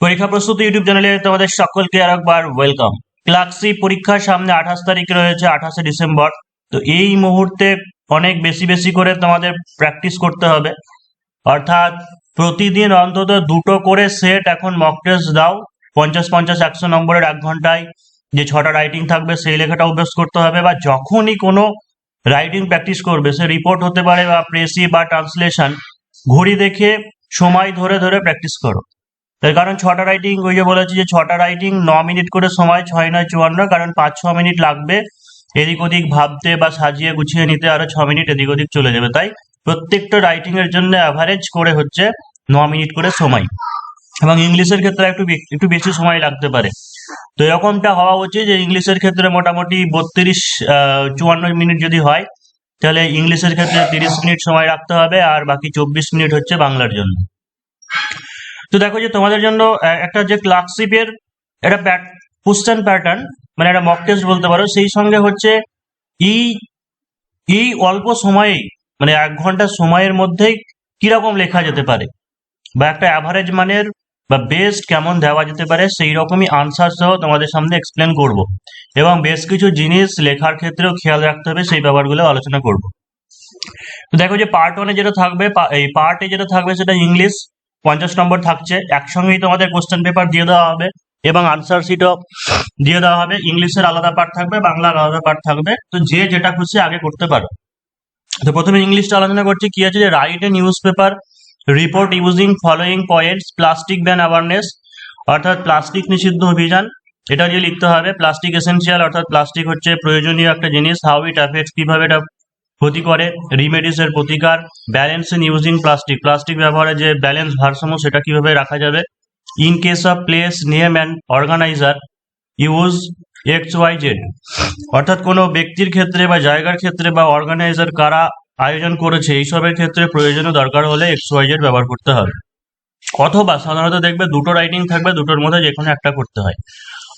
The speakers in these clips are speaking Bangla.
পরীক্ষা প্রস্তুতি ইউটিউব চ্যানেলে তোমাদের সকলকে আরেকবার ওয়েলকাম। ক্লাস সি পরীক্ষার সামনে 28 তারিখ রয়েছে, 28শে ডিসেম্বর। তো এই মুহূর্তে অনেক বেশি বেশি করে তোমাদের প্র্যাকটিস করতে হবে, অর্থাৎ প্রতিদিন অন্তত দুটো করে সেট এখন মক টেস্ট দাও। 50-50 100 নম্বরের 1 ঘন্টায় যে 6টা রাইটিং থাকবে সেই লেখাটা অভ্যাস করতে হবে, বা যখনই কোনো রাইটিং প্র্যাকটিস করবে, সে রিপোর্ট হতে পারে বা প্রেসি বা ট্রান্সলেশন, ঘড়ি দেখে সময় ধরে ধরে প্র্যাকটিস করো। তার কারণ 6টা রাইটিং, ওই যে বলেছি যে 6টা রাইটিং 9 মিনিট করে সময়, 6 9 54, কারণ 5-6 মিনিট লাগবে এদিক ওদিক ভাবতে বা সাজিয়ে গুছিয়ে নিতে, আরো 6 মিনিট এদিক ওদিক চলে যাবে। তাই প্রত্যেকটা রাইটিং এর জন্য অ্যাভারেজ করে হচ্ছে 9 মিনিট করে সময়, এবং ইংলিশের ক্ষেত্রে একটু বেশি সময় লাগতে পারে। তো এরকমটা হওয়া উচিত যে ইংলিশের ক্ষেত্রে মোটামুটি 32-54 মিনিট যদি হয়, তাহলে ইংলিশের ক্ষেত্রে 30 মিনিট সময় রাখতে হবে, আর বাকি 24 মিনিট হচ্ছে বাংলার জন্য। তো দেখো যে তোমাদের জন্য একটা যে ক্লার্কশিপের একটা কোশ্চেন প্যাটার্ন, মানে একটা মক টেস্ট বলতে পারো, সেই সঙ্গে হচ্ছে এই এই অল্প সময়ে, মানে 1 ঘন্টা সময়ের মধ্যেই কিরকম লেখা যেতে পারে, বা একটা অ্যাভারেজ মানের বা বেস্ট কেমন দেওয়া যেতে পারে, সেই রকমই আনসার সহ তোমাদের সামনে এক্সপ্লেন করব, এবং বেশ কিছু জিনিস লেখার ক্ষেত্রেও খেয়াল রাখতে হবে, সেই ব্যাপারগুলো আলোচনা করব। তো দেখো যে পার্ট ওয়ানে যেটা থাকবে, এই পার্টে যেটা থাকবে সেটা ইংলিশ, 50 নম্বর থাকছে। একসঙ্গেই তোমাদের কোশ্চেন পেপার দিয়ে দেওয়া হবে এবং আনসার শিটও দিয়ে দেওয়া হবে। ইংলিশের আলাদা পার্ট থাকবে, বাংলার আলাদা পার্ট থাকবে, তো যে যেটা খুশি আগে করতে পারো। তো প্রথমে ইংলিশটা আলোচনা করছি। কি আছে যে write a newspaper report using following points, plastic ban awareness, অর্থাৎ প্লাস্টিক নিষিদ্ধ অভিযান, এটা দিয়ে লিখতে হবে। প্লাস্টিক এসেন্সিয়াল, অর্থাৎ প্লাস্টিক হচ্ছে প্রয়োজনীয় একটা জিনিস। হাউ ইট অ্যাফেক্টস, কিভাবে এটা ক্ষতি করে। রিমেডিস এর প্রতিকার। Balance in using plastic, plastic ব্যবহারে যে ব্যালেন্স ভারসাম্য সেটা কিভাবে রাখা যাবে। In case of place name and organizer use XYZ, অর্থাৎ কোনো ব্যক্তির ক্ষেত্রে বা জায়গার ক্ষেত্রে বা অর্গানাইজার কারা আয়োজন করেছে এইসবের ক্ষেত্রে প্রয়োজনীয় দরকার হলে XYZ ব্যবহার করতে হবে। অথবা সাধারণত দেখবে দুটো রাইটিং থাকবে, দুটোর মধ্যে যে কোনো একটা করতে হয়।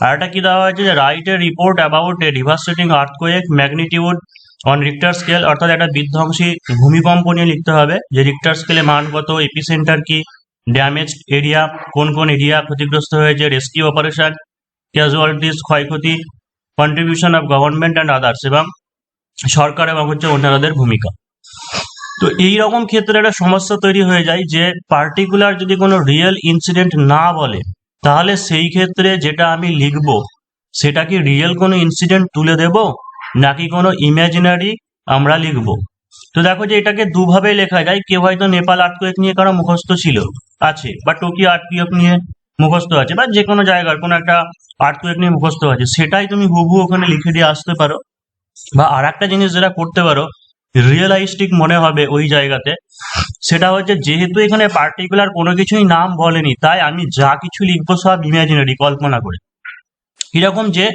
আর একটা কি দেওয়া হয়েছে যে write A report about a devastating earthquake magnitude on Richter scale, অর্থাৎ একটা বিধ্বংসী ভূমিকম্প নিয়ে লিখতে হবে, যে রিক্টার স্কেলে মান কত, এপিসেন্টার কি, ড্যামেজড এরিয়া, কোন কোন এরিয়া ক্ষতিগ্রস্ত হয়েছে, রেস্কিউ অপারেশন, ক্যাজুয়ালিটিস ক্ষয়ক্ষতি, contribution of government and others, এবং সরকার এবং হচ্ছে অন্যান্যদের ভূমিকা। তো এই রকম ক্ষেত্রে একটা সমস্যা তৈরি হয়ে যায় যে পার্টিকুলার যদি কোনো রিয়েল ইনসিডেন্ট না বলে, তাহলে সেই ক্ষেত্রে যেটা আমি লিখব সেটা কি রিয়েল কোনো ইনসিডেন্ট তুলে দেব, নাকি কোনো ইমাজিনারি আমরা লিখব। তো দেখো যে এটাকে দুভাবে লেখা যায়। কেউ হয়তো নেপাল আর্থকোয়েক নিয়ে কারো মুখস্থ ছিল আছে, বা টোকিও আর্থকোয়েক নিয়ে মুখস্থ আছে, বা যে কোনো জায়গার কোনো একটা আর্থকোয়েক নিয়ে মুখস্থ আছে, সেটাই তুমি হুবহু ওখানে লিখে দিয়ে আসতে পারো। বা আর একটা জিনিস যেটা করতে পারো, রিয়েলাইস্টিক মনে হবে ওই জায়গাতে, সেটা হচ্ছে যেহেতু এখানে পার্টিকুলার কোনো কিছুই নাম বলেনি, তাই আমি যা কিছু লিখবো সব ইমাজিনারি, কল্পনা করে। কিরকম যে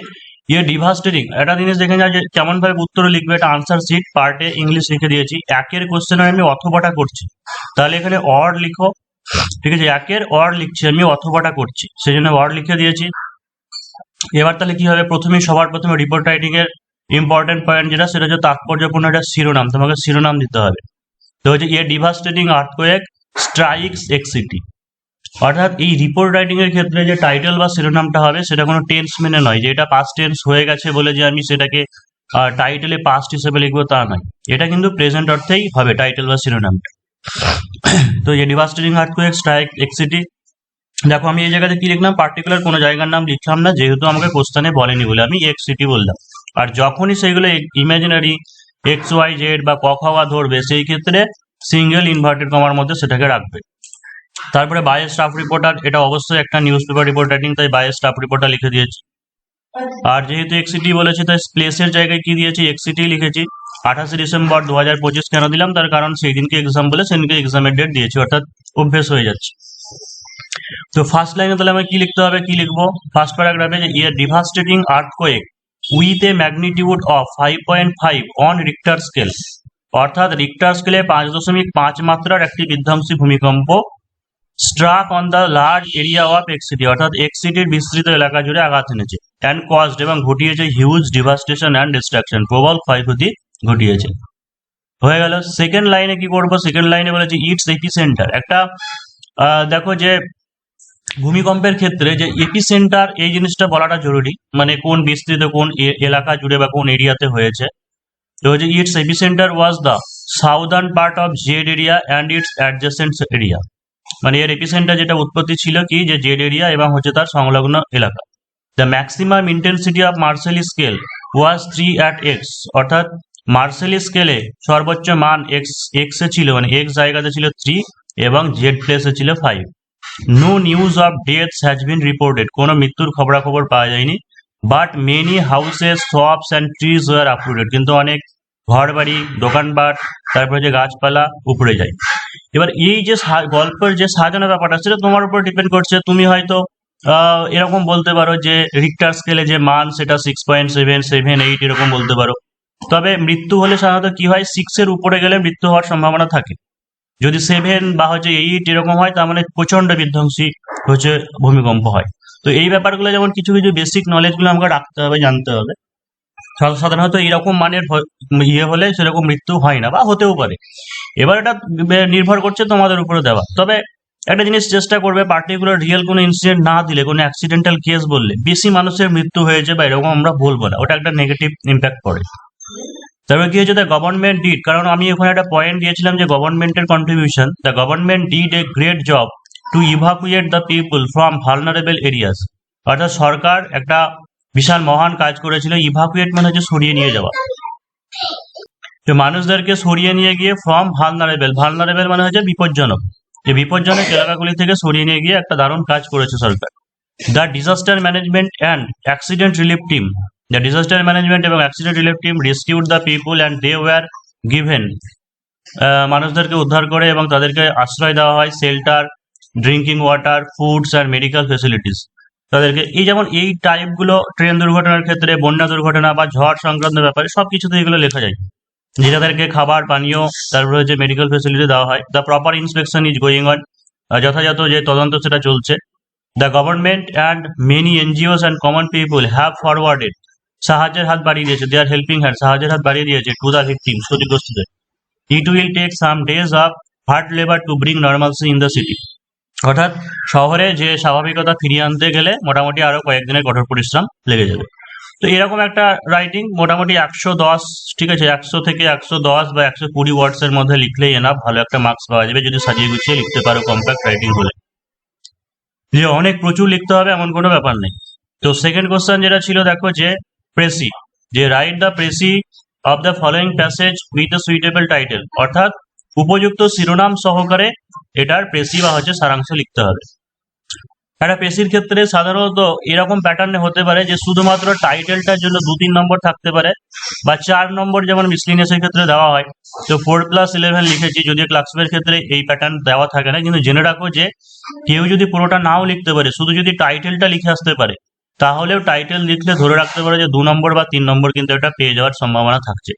ডিভাস্টেটিং একটা জিনিস দেখে যা যে কেমন ভাবে উত্তর লিখবে। এটা আনসার শিট পার্টে ইংলিশ লিখে দিয়েছি। একের কোশ্চেনে আমি অথবাটা করছি, তাহলে এখানে অর লিখো, ঠিক আছে। একের অর লিখছি আমি, অথবাটা করছি, সেই জন্য অর লিখে দিয়েছি। এবার তাহলে কি হবে, সবার প্রথমে রিপোর্ট রাইটিং এর ইম্পর্টেন্ট পয়েন্ট যেটা, সেটা হচ্ছে তাৎপর্যপূর্ণ একটা শিরোনাম, তোমাকে শিরোনাম দিতে হবে। তো হচ্ছে ডিভাস্টেটিং আর্থকোয়েক স্ট্রাইকস এক্সিটি, অর্থাৎ এই রিপোর্ট রাইটিং এর ক্ষেত্রে যে টাইটেল বা শিরোনামটা হবে সেটা কোনো টেন্স মেনে নয়, যে এটা পাস্ট টেন্স হয়ে গেছে বলে যে আমি সেটাকে টাইটেলে পাস্ট হিসেবে লিখবো তা নয়। এটা কিন্তু প্রেজেন্ট অর্থেই হবে টাইটেল বা শিরোনামটা। তো এই ডিভাস্টেটিং আর্থকোয়েক স্ট্রাইক এক্সিটি, দেখো আমি এই জায়গাতে কি লিখলাম, পার্টিকুলার কোনো জায়গার নাম লিখলাম না, যেহেতু আমাকে কোশ্চেনে বলেনি বলে আমি XCT বললাম। আর যখনই সেইগুলো ইমাজিনারি XYZ বা ক খ গ ধরবে, সেই ক্ষেত্রে সিঙ্গেল ইনভার্টেড কমার মধ্যে সেটাকে রাখবে। তারপরে বাই স্টাফ রিপোর্টার, এটা অবশ্যই একটা নিউজ পেপার রিপোর্ট রাইটিং, তাই বাই স্টাফ রিপোর্টার লিখে দিয়েছি। আর যেহেতু XCT বলেছে, তাই প্লেসের জায়গায় কি দিয়েছি, XCT লিখেছি। 28শে ডিসেম্বর 2025 কেন দিলাম, তার কারণ সেই দিনকে এক্সাম বলে সেদিনকে এক্সামের ডেট দিয়েছি, অর্থাৎ অভ্যেস হয়ে যাচ্ছে। তো ফার্স্ট লাইনে তাহলে আমি কি লিখতে হবে, কি লিখবো, ফার্স্ট প্যারাগ্রাফে যে devastating earthquake with a magnitude of 5.5 on Richter scale, অর্থাৎ রিক্টার স্কেলে 5.5 মাত্রার একটি বিধ্বংসী ভূমিকম্প struck on the large area of XCT, অর্থাৎ XCTর বিস্তৃত এলাকা জুড়ে আঘাত এনেছে, অ্যান্ড কজড, এবং ঘটিয়েছে হিউজ ডিভাস্টেশন অ্যান্ড ডিস্ট্রাকশন, প্রবল ক্ষয়ক্ষতি ঘটিয়েছে। হয়ে গেল। সেকেন্ড লাইনে কি করবো, সেকেন্ড লাইনে বলেছে ইটস এপিসেন্টার, একটা দেখো যে ভূমিকম্পের ক্ষেত্রে যে এপিসেন্টার এই জিনিসটা বলাটা জরুরি, মানে কোন বিস্তৃত কোন এলাকা জুড়ে বা কোন এরিয়াতে হয়েছে। তো যে it's epicentre was the southern part of Z area and it's adjacent area. মানে এর এপিসেন্টার যেটা উৎপত্তি ছিল কি যে জেড এরিয়া এবং হচ্ছে তার সংলগ্ন এলাকা। The maximum intensity of Mercalli scale was 3 at x, অর্থাৎ মার্সেলি স্কেলে সর্বোচ্চ মান এক্স এ ছিল, মানে এক্স জায়গাতে ছিল 3 এবং জেড প্লেসে ছিল 5। No news of deaths has been reported, কোনো মৃত্যুর খবরাখবর পাওয়া যায়নি। But many houses shops and trees were uprooted, কিন্তু অনেক ঘর বাড়ি দোকানপাট তারপরে যে গাছপালা উপড়ে যায়। এবার এই যে গল্পের যে সাজানো ব্যাপারটা সেটা তোমার উপর ডিপেন্ড করছে। তুমি হয়তো এরকম বলতে পারো যে রিক্টার স্কেলে যে মান সেটা 6.778 এরকম বলতে পারো। তবে মৃত্যু হলে সাধারণত কি হয়, 6 এর উপরে গেলে মৃত্যু হওয়ার সম্ভাবনা থাকে। যদি 7 বা হচ্ছে 8 এরকম হয় তার মানে প্রচন্ড বিধ্বংসী হচ্ছে ভূমিকম্প হয়। তো এই ব্যাপারগুলো যেমন কিছু কিছু বেসিক নলেজগুলো আমাকে রাখতে হবে, জানতে হবে। সাধারণত এরকম মানের ইয়ে হলে সেরকম মৃত্যু হয় না বা হতেও পারে। এবার এটা নির্ভর করছে তোমাদের উপরে দেওয়া। তবে একটা জিনিস চেষ্টা করবে, পার্টিকুলার রিয়েল কোনো ইনসিডেন্ট না দিলে, কোনো অ্যাক্সিডেন্টাল কেস বললে বেশি মানুষের মৃত্যু হয়েছে বা এরকম আমরা বলবো না, ওটা একটা নেগেটিভ ইম্প্যাক্ট পড়ে। তারপরে কি হয়েছে, দ্য গভর্নমেন্ট ডিড, কারণ আমি ওখানে একটা পয়েন্ট দিয়েছিলাম যে গভর্নমেন্টের contribution, the government did a great job to evacuate the people from vulnerable areas. অর্থাৎ সরকার একটা বিশাল মহান কাজ করেছিল। ইভাকুয়েট মানে হচ্ছে সরিয়ে নিয়ে যাওয়া, তো মানুষদেরকে সরিয়ে নিয়ে গিয়ে ফ্রম ভালনারেবল, ভালনারেবল মানে হচ্ছে বিপজ্জনক, যে বিপজ্জনক এলাকাগুলি থেকে সরিয়ে নিয়ে গিয়ে একটা দারুণ কাজ করেছে সরকার। The disaster management and accident relief team, the disaster management এবং accident relief team rescued the people and they were given, মানুষদেরকে উদ্ধার করে এবং তাদেরকে আশ্রয় দেওয়া হয়, shelter, drinking water, foods and medical facilities. তাদেরকে এই যেমন এই টাইপগুলো ট্রেন দুর্ঘটনার ক্ষেত্রে, বন্যা দুর্ঘটনা বা ঝড় সংক্রান্ত ব্যাপারে সব কিছুতে এগুলো লেখা যায়, যে তাদেরকে খাবার পানীয় তারপরে হচ্ছে মেডিকেল ফেসিলিটি দেওয়া হয়। The proper inspection is going on, যথাযথ যে তদন্ত সেটা চলছে। The government and many NGOs and common people have forwarded, সাহায্যের হাত বাড়িয়ে দিয়েছে, দে আর হেল্পিং হ্যান্ড, সাহায্যের হাত বাড়িয়ে দিয়েছে টু দ্য ভিকটিম, ক্ষতিগ্রস্তদের। It will take some days of hard labour to bring normalcy in the city, অর্থাৎ শহরে যে স্বাভাবিকতা ফিরিয়ে আনতে গেলে মোটামুটি আরো কয়েকদিনের কঠোর পরিশ্রম লেগে যাবে। তো এরকম একটা রাইটিং মোটামুটি 110, ঠিক আছে, 100 থেকে 110 বা 120 ওয়ার্ডস এর মধ্যে লিখলেই এনাফ, ভালো একটা মার্কস পাওয়া যাবে যদি সাজিয়ে গুছিয়ে লিখতে পারো কম্প্যাক্ট রাইটিং হলে। যে অনেক প্রচুর লিখতে হবে এমন কোনো ব্যাপার নেই। তো সেকেন্ড কোশ্চেন যেটা ছিল দেখো যে প্রেসি, যে write the precis of the following passage with a suitable title, অর্থাৎ উপযুক্ত শিরোনাম সহকারে এটার প্রেসি বা হচ্ছে সারাংশ লিখতে হবে। একটা পেশির ক্ষেত্রে সাধারণত এরকম প্যাটার্নে হতে পারে যে শুধুমাত্র টাইটেলটার জন্য 2-3 নম্বর থাকতে পারে বা 4 নম্বর, যেমন মিসলিনিয়াসের ক্ষেত্রে দেওয়া হয়। তো 4+11 লিখেছি, যদিও ক্লাসের ক্ষেত্রে এই প্যাটার্ন দেওয়া থাকে না, কিন্তু জেনে রাখো যে কেউ যদি পুরোটা নাও লিখতে পারে, শুধু যদি টাইটেলটা লিখে আসতে পারে, তাহলেও টাইটেল লিখলে ধরে রাখতে পারে যে 2 নম্বর বা 3 নম্বর কিন্তু এটা পেয়ে যাওয়ার সম্ভাবনা থাকছে।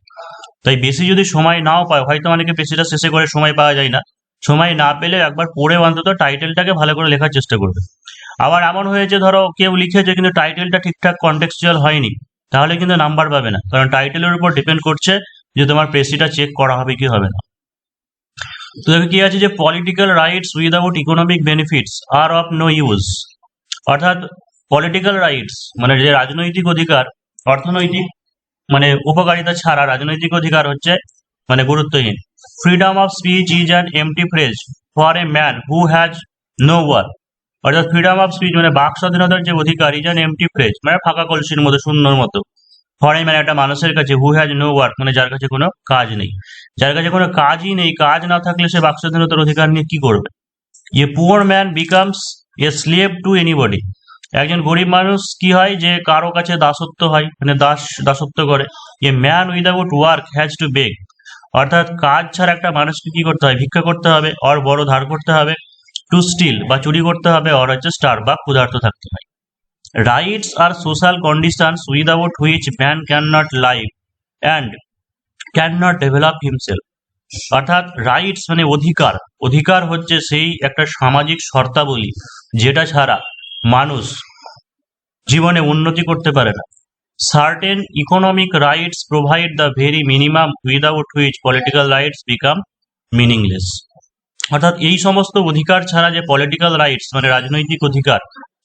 তাই বেশি যদি সময় নাও পায়, হয়তো অনেকে পেশিটা শেষে করে সময় পাওয়া যায় না, সময় না পেলে একবার পড়ে অন্তত টাইটেলটাকে ভালো করে লেখার চেষ্টা করবে। আবার এমন হয়েছে ধরো কেউ লিখেছে কিন্তু টাইটেলটা ঠিকঠাক কন্টেক্সচুয়াল হয়নি, তাহলে কিন্তু নাম্বার পাবে না, কারণ টাইটেলের উপর ডিপেন্ড করছে যে তোমার প্রেসিটা চেক করা হবে কি হবে না। তো দেখো কি আছে যে political rights without economic benefits are of no use, অর্থাৎ পলিটিক্যাল রাইটস মানে যে রাজনৈতিক অধিকার, অর্থনৈতিক মানে উপকারিতা ছাড়া রাজনৈতিক অধিকার হচ্ছে মানে গুরুত্বহীন। Freedom of speech is an empty phrase for a man who has no work, অর্থাৎ ফ্রিডম অফ স্পিচ মানে বাক স্বাধীনতার যে অধিকার ইজ অ্যান এমটি ফ্রেজ মানে ফাঁকা কলসির মতো, শূন্যর মতো। ফর এ ম্যান একটা মানুষের কাছে, হু হ্যাজ নো ওয়ার্ক মানে যার কাছে কোনো কাজ নেই, যার কাছে কোনো কাজই নেই, কাজ না থাকলে সে বাক স্বাধীনতার অধিকার নিয়ে কি করবে। A poor man becomes a slave two anybody, একজন গরিব মানুষ কি হয় যে কারো কাছে দাসত্ব হয়, মানে দাসত্ব করে। A man without work has to beg, অর্থাৎ কাজ ছাড়া একটা মানুষকে কি করতে হয়, ভিক্ষা করতে হবে, আর বড় ধার করতে হবে। টু স্টিল বা চুরি করতে হবে, আর হচ্ছে স্টার বা ক্ষুধার্ত থাকতে হয়। Rights are social conditions without which man can not live and can not develop himself, অর্থাৎ রাইটস মানে অধিকার, অধিকার হচ্ছে সেই একটা সামাজিক শর্তাবলী যেটা ছাড়া মানুষ জীবনে উন্নতি করতে পারে না। Certain economic rights provide the very minimum without which political rights become meaningless, অর্থাৎ এই সমস্ত অধিকার ছাড়া যে পলিটিক্যাল রাইটস মানে রাজনৈতিক অধিকার,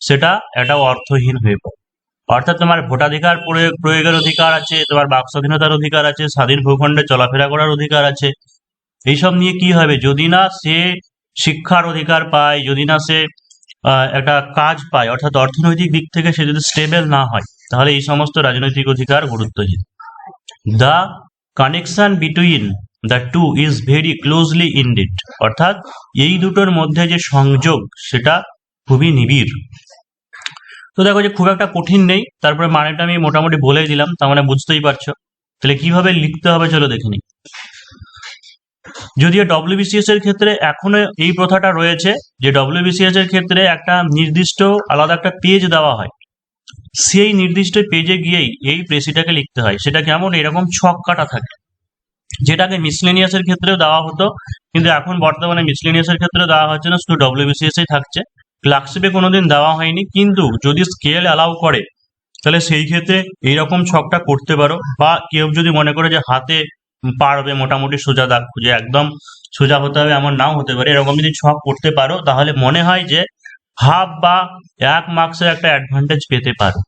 সেটা একটা অর্থহীন হয়ে পড়ে। অর্থাৎ তোমার ভোটাধিকার প্রয়োগের অধিকার আছে, তোমার বাক স্বাধীনতার অধিকার আছে, স্বাধীন ভূখণ্ডে চলাফেরা করার অধিকার আছে। এইসব নিয়ে কি হবে, যদি না সে শিক্ষার অধিকার পায়, যদি না সে একটা কাজ পায়, অর্থাৎ অর্থনৈতিক দিক থেকে সে যদি স্টেবল না হয়, তাহলে এই সমস্ত রাজনৈতিক অধিকার গুরুত্বহীন। The connection between the two is very closely indeed, অর্থাৎ এই দুটোর মধ্যে যে সংযোগ সেটা খুবই নিবিড়। তো দেখো যে খুব একটা কঠিন নেই, তারপরে মানেটা আমি মোটামুটি বলেই দিলাম, তার মানে বুঝতেই পারছো। তাহলে কিভাবে লিখতে হবে চলো দেখে নিই। যদিও ডব্লিউবিসিএস এর ক্ষেত্রে এখনো এই প্রথাটা রয়েছে যে ডব্লিউবিসিএস এর ক্ষেত্রে একটা নির্দিষ্ট আলাদা একটা পেজ দেওয়া হয়, সেই নির্দিষ্ট পেজে গিয়েই এই প্রেসিটাকে লিখতে হয়। সেটা কেমন, এরকম ছক কাটা থাকে, যেটাকে মিসলেনিয়াস এর ক্ষেত্রেও দেওয়া হতো, কিন্তু এখন বর্তমানে মিসলেনিয়াস এর ক্ষেত্রে দেওয়া হচ্ছে না, শুধু ডব্লিউবিসিএস এই থাকছে। ক্লার্কশিপে কোনোদিন দেওয়া হয়নি, কিন্তু যদি স্কেল অ্যালাউ করে তাহলে সেই ক্ষেত্রে এইরকম ছকটা করতে পারো। বা কেউ যদি মনে করে যে হাতে পারবে মোটামুটি সোজা দাগ খুঁজে, একদম সোজা হতে হবে এমন নাও হতে পারে, এরকম যদি ছক করতে পারো তাহলে মনে হয় যে হাফ বা 1 মার্কসের একটা অ্যাডভান্টেজ পেতে পারো।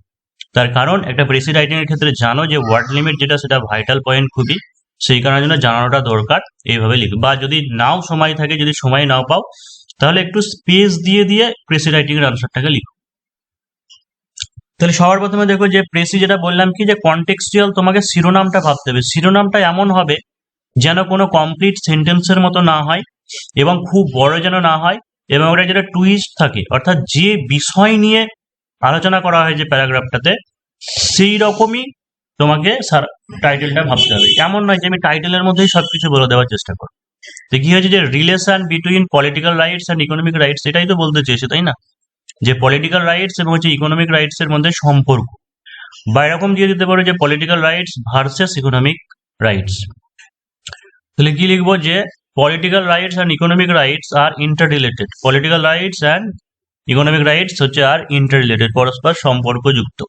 তার কারণ একটা প্রেসি রাইটিং এর ক্ষেত্রে জানো যে ওয়ার্ড লিমিট যেটা, সেটা ভাইটাল পয়েন্ট খুবই, সেই কারণের জন্য জানানোটা দরকার। এইভাবে লিখো, বা যদি নাও সময় থাকে, যদি সময় নাও পাও, তাহলে একটু স্পেস দিয়ে দিয়ে প্রেসি রাইটিং এর আনসারটাকে লিখো। তাহলে সবার প্রথমে দেখো যে প্রেসি যেটা বললাম কি, যে কন্টেক্সচুয়াল, তোমাকে শিরোনামটা ভাবতে হবে। শিরোনামটা এমন হবে যেন কোনো কমপ্লিট সেন্টেন্সের মতো না হয়, এবং খুব বড় যেন না হয়, এবং ওটা যেটা টুইস্ট থাকে, অর্থাৎ যে বিষয় নিয়ে আলোচনা করা হয় যে প্যারাগ্রাফটাতে, সেই রকমই তোমাকে টাইটেলটা ভাবতে হবে। এমন নয় যে আমি টাইটেলের মধ্যেই সবকিছু বলে দেওয়ার চেষ্টা করো। তো কি হয়েছে যে relation between political rights and economic rights, এটাই তো বলতে চেয়েছে, তাই না? যে পলিটিক্যাল রাইটস এবং হচ্ছে ইকোনমিক রাইটস এর মধ্যে সম্পর্ক, বা এরকম দিয়ে দিতে পারো যে political rights versus economic rights. তাহলে কি লিখবো, যে political rights and economic rights are interrelated. Political rights and economic rights হচ্ছে আর ইন্টার রিলেটেড, পরস্পর সম্পর্কযুক্ত।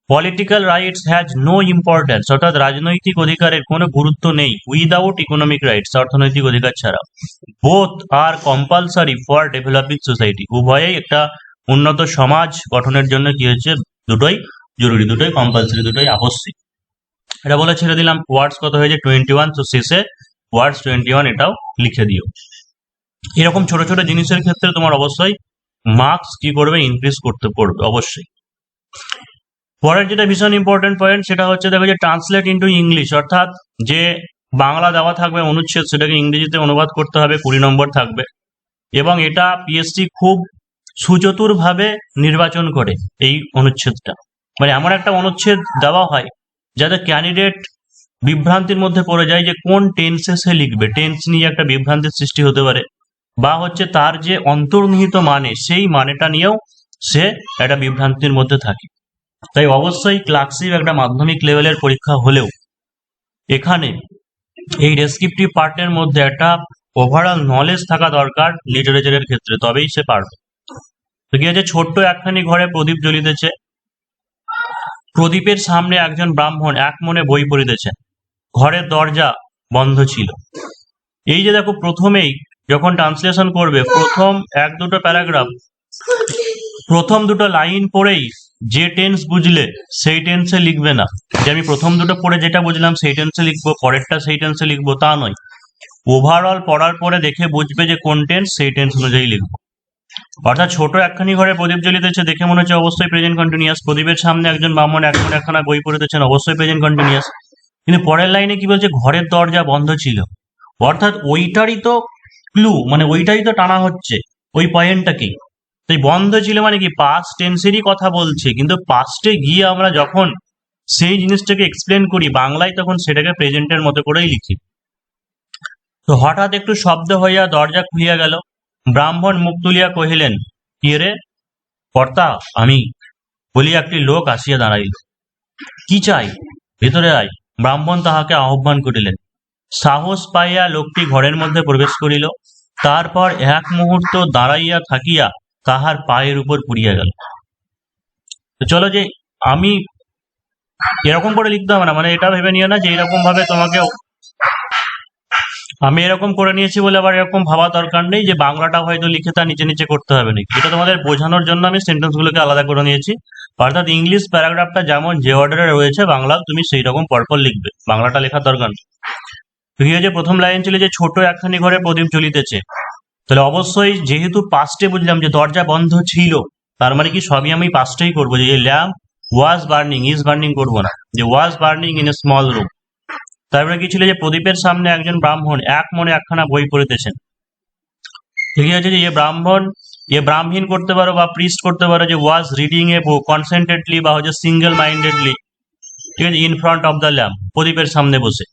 Political rights has no importance, অর্থাৎ রাজনৈতিক অধিকারের কোনো গুরুত্ব নেই, উইদাউট ইকোনমিক রাইটস, অর্থনৈতিক অধিকার ছাড়া। Both are compulsory for developing society, উভয়েই একটা উন্নত সমাজ গঠনের জন্য কি হচ্ছে, দুটোই জরুরি, দুটোই কম্পালসারি, দুটোই আবশ্যিক। এটা বলে ছেড়ে দিলাম। ওয়ার্ডস কত হয়েছে 21, তো শেষে ওয়ার্ডস 21 এটাও লিখে দিও। এরকম ছোট ছোট জিনিসের ক্ষেত্রে তোমার অবশ্যই মার্কস কি করবে, ইনক্রিজ করতে পড়বে অবশ্যই। পরের যেটা ভীষণ ইম্পর্টেন্ট পয়েন্ট, সেটা হচ্ছে দেখো যে ট্রান্সলেট ইন্টু ইংলিশ, অর্থাৎ যে বাংলা দেওয়া থাকবে অনুচ্ছেদ, সেটাকে ইংরেজিতে অনুবাদ করতে হবে, 20 নম্বর থাকবে। এবং এটা পিএসসি খুব সুচতুর ভাবে নির্বাচন করে এই অনুচ্ছেদটা, মানে এমন একটা অনুচ্ছেদ দেওয়া হয় যাতে ক্যান্ডিডেট বিভ্রান্তির মধ্যে পড়ে যায় যে কোন টেন্সে সে লিখবে, টেন্স নিয়ে একটা বিভ্রান্তির সৃষ্টি হতে পারে, বা হচ্ছে তার যে অন্তর্নিহিত মানে, সেই মানেটা নিয়েও সে একটা বিভ্রান্তির মধ্যে থাকে। তাই অবশ্যই ক্লার্কশিপ একটা মাধ্যমিক লেভেলের পরীক্ষা হলেও এখানে এই ডেসক্রিপটিভ পার্টের মধ্যে একটা ওভারঅল নলেজ থাকা দরকার লিটারেচারের ক্ষেত্রে, তবেই সে পারবে। তো কি আছে, ছোট্ট একখানি ঘরে প্রদীপ জ্বলিতেছে, প্রদীপের সামনে একজন ব্রাহ্মণ এক মনে বই পড়িতেছেন, ঘরের দরজা বন্ধ ছিল। এই যে দেখো, প্রথমেই যখন ট্রান্সলেশন করবে, প্রথম 1-2 প্যারাগ্রাফ, প্রথম 2 লাইন পড়েই যে টেন্স বুঝলে সেই টেন্সে লিখবে না, যে আমি প্রথম 2 পড়ে যেটা বুঝলাম সেই টেন্সে লিখবো, পরেরটা সেই টেন্সে লিখবো, তা নয়। ওভারঅল পড়ার পরে দেখে বুঝবে যে কোন টেন্স, সেই টেন্স অনুযায়ী লিখবো। অর্থাৎ ছোট একখানি ঘরে প্রদীপ জ্বলিতেছে, দেখে মনে হচ্ছে অবশ্যই প্রেজেন্ট কন্টিনিউয়াস। প্রদীপের সামনে একজন ব্রাহ্মণ এক মনে একখানা বই পড়িতেছেন, অবশ্যই প্রেজেন্ট কন্টিনিউয়াস। কিন্তু পরের লাইনে কি বলছে, ঘরের দরজা বন্ধ ছিল, অর্থাৎ ওইটারই তো ক্লু, মানে ওইটাই তো টানা হচ্ছে ওই পয়েন্টটাকেই। তাই বন্ধ ছিল মানে কি, পাস্ট টেন্সেরই কথা বলছে, কিন্তু পাস্টে গিয়ে আমরা যখন সেই জিনিসটাকে এক্সপ্লেন করি বাংলায়, তখন সেটাকে প্রেজেন্টের মতো করেই লিখি। তো হঠাৎ একটু শব্দ হইয়া দরজা খুলিয়া গেল, ব্রাহ্মণ মুখ তুলিয়া কহিলেন, কি রে কর্তা, আমি বলিয়া একটি লোক আসিয়া দাঁড়াইল। কি চাই, ভেতরে আয়। ব্রাহ্মণ তাহাকে আহ্বান করিলেন। সাহস পাইয়া লোকটি ঘরের মধ্যে প্রবেশ করিল, তারপর এক মুহূর্ত দাঁড়াইয়া থাকিয়া তাহার পায়ের উপর পড়িয়া গেল। তো চলো, যে আমি এরকম করে লিখতে হবে না, মানে এটা ভেবে নিও না যে এরকম ভাবে তোমাকে আমি এরকম করে নিয়েছি বলে আবার এরকম ভাবা দরকার নেই যে বাংলাটা হয়তো লিখে তার নিচে নিচে করতে হবে নাকি। এটা তোমাদের বোঝানোর জন্য আমি সেন্টেন্স গুলোকে আলাদা করে নিয়েছি। অর্থাৎ ইংলিশ প্যারাগ্রাফটা যেমন যে অর্ডারে রয়েছে বাংলা তুমি সেই রকম পরপর লিখবে, বাংলাটা লেখার দরকার নেই। তো কি হয়েছে, প্রথম লাইন ছিল যে ছোট একখানি ঘরে প্রদীপ জ্বলিতেছে। তাহলে অবশ্যই যেহেতু পাস্টে বুঝলাম যে দরজা বন্ধ ছিল, তার মানে কি সবই আমি পাস্টেই করবো, যে lamp was burning, is burning করবো না, যে was burning in a small room. তারপরে কি ছিল, যে প্রদীপের সামনে একজন ব্রাহ্মণ এক মনে একখানা বই পড়িতেছেন। ঠিক আছে, যে ব্রাহ্মণ ব্রাহ্মীণ করতে পারো বা প্রিস্ট করতে পারো, যে ওয়াজ রিডিং এ বুক কনসেন্ট্রেটলি বা হচ্ছে সিঙ্গেল মাইন্ডেডলি। ঠিক আছে, in front of the lamp, প্রদীপের সামনে বসে।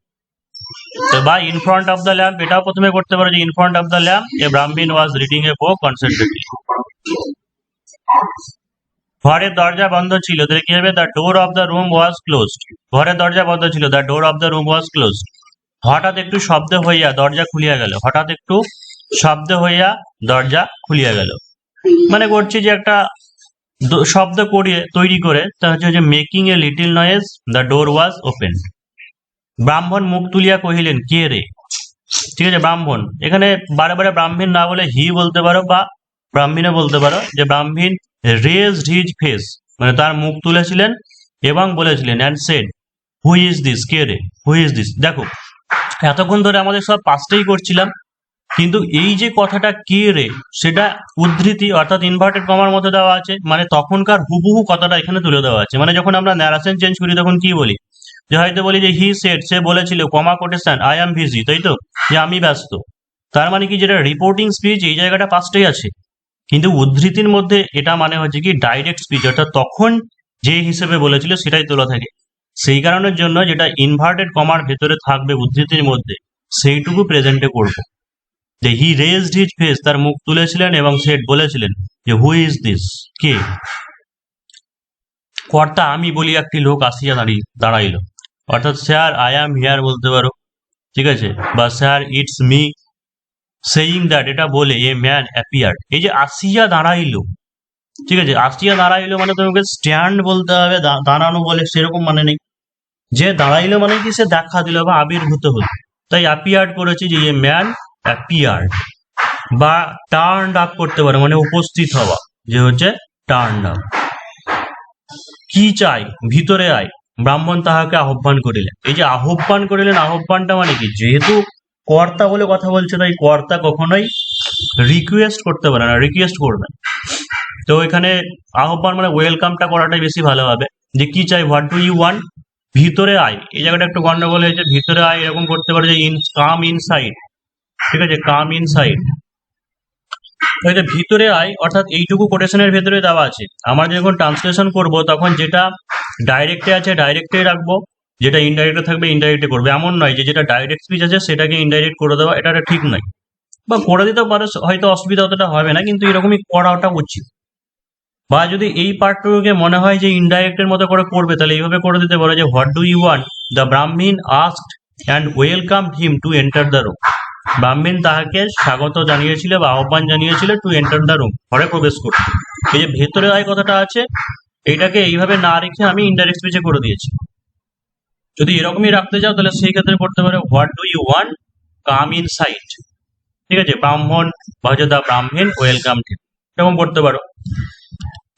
তো বা in front of the lamp এটাও প্রথমে করতে পারো, যে in front of the lamp a brahmin was reading a book concentratedly. ঘরের দরজা বন্ধ ছিল, তাহলে কি হবে, the door of the room was closed. ঘরের দরজা বন্ধ ছিল, the door of the room was closed. হঠাৎ একটু শব্দ হইয়া দরজা খুলিয়া গেল, হঠাৎ একটু শব্দ হইয়া দরজা খুলিয়া গেল। মানে করছি যে একটা শব্দ করিয়ে তৈরি করে, তা হচ্ছে যে making a little noise, the door was open. ব্রাহ্মণ মুখ তুলিয়া কহিলেন, কে রে? ঠিক আছে, ব্রাহ্মণ, এখানে বারে বারে ব্রাহ্মীণ না বলে হি বলতে পারো বা ব্রাহ্মীণও বলতে পারো, যে ব্রাহ্মীণ রেজড হিজ ফেস, মানে তার মুখ তুলেছিলেন এবং বলেছিলেন, and said, who is this? কে রে? Who is this? দেখো এতক্ষণ ধরে আমাদের সব পাস্টেই করছিলাম, কিন্তু এই যে কথাটা কে রে, সেটা উদ্ধৃতি অর্থাৎ ইনভার্টেড কমার মধ্যে দেওয়া আছে, মানে তখনকার হুবহু কথাটা এখানে তুলে দেওয়া আছে। মানে যখন আমরা ন্যারেশন চেঞ্জ করি তখন কি বলি, যে হয়তো বলি যে হি সেড, সে বলেছিল, কমা কোটেশন, আই অ্যাম বিজি, তাই তো, যে আমি ব্যস্ত। তার মানে কি, যেটা রিপোর্টিং স্পিচ এই জায়গাটা পাস্টেই আছে, কিন্তু উদ্ধৃতির মধ্যে এটা মানে হচ্ছে কি ডাইরেক্ট স্পিচ, অর্থাৎ তখন যে হিসেবে বলেছিল সেটাই তোলা থাকে। সেই কারণের জন্য যেটা ইনভার্টেড কমার ভেতরে থাকবে উদ্ধৃতির মধ্যে, সেইটুকু প্রেজেন্টে করব। যে হি রেজড হিজ ফেস, তার মুখ তুলেছিলেন এবং সেট বলেছিলেন, যে হু ইজ দিস? কে? কর্তা আমি বলি একটি লোক আসিয়া দাঁড়াইল, অর্থাৎ স্যার আই অ্যাম হিয়ার বলতে পারো। ঠিক আছে, বা sir it's me saying that, এটা বলে এ ম্যান অ্যাপিয়ার্ড। এই যে আসিয়া দাঁড়াইলো, ঠিক আছে, আসিয়া দাঁড়াইলো মানে তোমাকে স্ট্যান্ড বলতে হবে, দাঁড়ানো বলে সেরকম মানে নেই। যে দাঁড়াইলো মানে কি, সে দেখা দিল বা আবির্ভূত হলো, তাই অ্যাপিয়ার্ড করেছে, যে এ ম্যান অ্যাপিয়ার্ড। বা টার্নড আপ করতে পারে, মানে উপস্থিত হওয়া, যে হচ্ছে টার্নড আপ। কি চাই? ভিতরে আয়। ব্রাহ্মণ তাহাকে আহ্বান করিলেন। এই যে আহ্বান করিলেন, আহ্বানটা মানে কি, যেহেতু কর্তা বলে কথা বলছে, তাই কর্তা কখনোই রিকোয়েস্ট করতে পারে না, রিকোয়েস্ট করবে। তো এখানে আহ্বান মানে ওয়েলকামটা করাটাই বেশি ভালো হবে, যে কি চাই, হোয়াট ডু ইউ ওয়ান্ট। ভিতরে আয়, এই জায়গাটা একটু গন্ডগোল হয়েছে, ভিতরে আয় এরকম করতে পারে, যে কাম ইনসাইড। ঠিক আছে, কাম ইনসাইড। ভিতরে আয়, অর্থাৎ এইটুকু কোটেশনের ভেতরে দেওয়া আছে। আমরা যখন ট্রান্সলেশন করব তখন যেটা ডাইরেক্টে আছে ডাইরেক্টে রাখবো, যেটা ইনডাইরেক্টে থাকবে ইনডাইরেক্টে করবে। এমন নয় যে যেটা ডাইরেক্ট স্পিচ আছে সেটাকে ইনডাইরেক্ট করে দেওয়া, এটা ঠিক নয়। বা করে দিতে পারে, হয়তো অসুবিধা অতটা হবে না, কিন্তু এরকমই করাটা উচিত। বা যদি এই পার্টটুকুকে মনে হয় যে ইনডাইরেক্টের মতো করে করবে, তাহলে এইভাবে করে দিতে পারে, যে what do you want, the Brahmin asked and welcome him to enter the room. ব্রাহ্মীণ তাহাকে স্বাগত জানিয়েছিল বা আহ্বান জানিয়েছিল টু এন্টার দ্য রুম, ঘরে প্রবেশ করতে। এই যে ভেতরে আয় কথাটা আছে, এটাকে এইভাবে না রেখে আমি ইনডাইরেক্ট স্পিচে করে দিয়েছি। যদি এরকমই রাখতে চাও তাহলে সেই ক্ষেত্রে করতে পারো, what do you want, come inside. ঠিক আছে, ব্রাহ্মণ বা হচ্ছে দ্য ব্রাহ্মীণ ওয়েলকাম হিম, এরকম করতে পারো।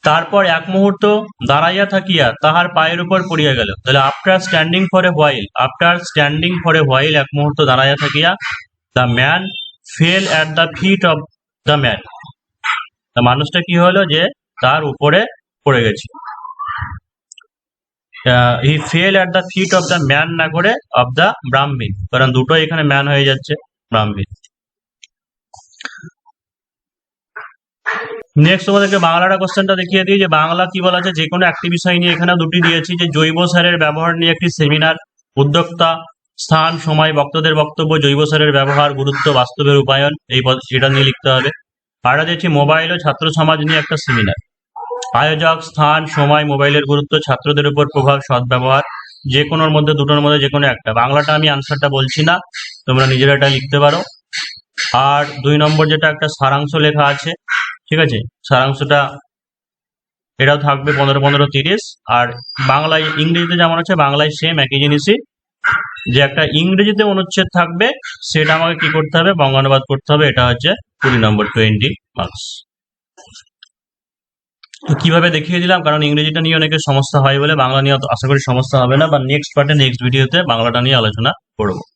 তারপর এক মুহূর্ত দাঁড়াইয়া থাকিয়া তাহার পায়ের উপর পড়িয়া গেল। তাহলে after standing for a while, after standing for a while, এক মুহূর্ত দাঁড়াইয়া থাকিয়া, the man fell at the feet of the man. মানুষটা কি হলো, যে তার উপরে পড়ে গেছে। He fell at the feet of the man না করে অফ দ্য ব্রাহ্মীণ, কারণ দুটো এখানে ম্যান হয়ে যাচ্ছে, ব্রাহ্মীণ। নেক্সট তোমাদেরকে বাংলাটা কোশ্চেনটা দেখিয়ে দিই, যে বাংলা কি বলা আছে, যে কোনো একটি বিষয় নিয়ে এখানে দুটি দিয়েছি, যে জৈব সারের ব্যবহার নিয়ে একটি সেমিনার, উদ্যোক্তা, স্থান, সময়, বক্তাদের বক্তব্য, জৈব সারের ব্যবহার, গুরুত্ব, বাস্তবের রূপায়ণ, এটা নিয়ে লিখতে হবে। আর দিয়েছি মোবাইল ও ছাত্র সমাজ নিয়ে একটা সেমিনার, আয়োজক, স্থান, সময়, মোবাইলের গুরুত্ব, ছাত্রদের উপর প্রভাব, সদ্ব্যবহার, যে কোনোর মধ্যে দুটোর মধ্যে যে কোনো একটা। বাংলাটা আমি আনসারটা বলছি না, তোমরা নিজেরা এটা লিখতে পারো। আর 2 নম্বর যেটা একটা সারাংশ লেখা আছে, ঠিক আছে, সারাংশটা এটাও থাকবে 15-15-30। আর বাংলায় ইংরেজিতে যেমন আছে বাংলায় সেম একই জিনিসই যে একটা ইংরেজিতে অনুচ্ছেদ থাকবে, সেটা আমাকে কি করতে হবে, বঙ্গানুবাদ করতে হবে। এটা হচ্ছে 20 নম্বর, 20 মার্কস। তো কিভাবে দেখিয়ে দিলাম, কারণ ইংরেজিটা নিয়ে অনেকের সমস্যা হয় বলে, বাংলা নিয়ে আশা করি সমস্যা হবে না, বা নেক্সট পার্টে নেক্সট ভিডিওতে বাংলাটা নিয়ে আলোচনা করবো।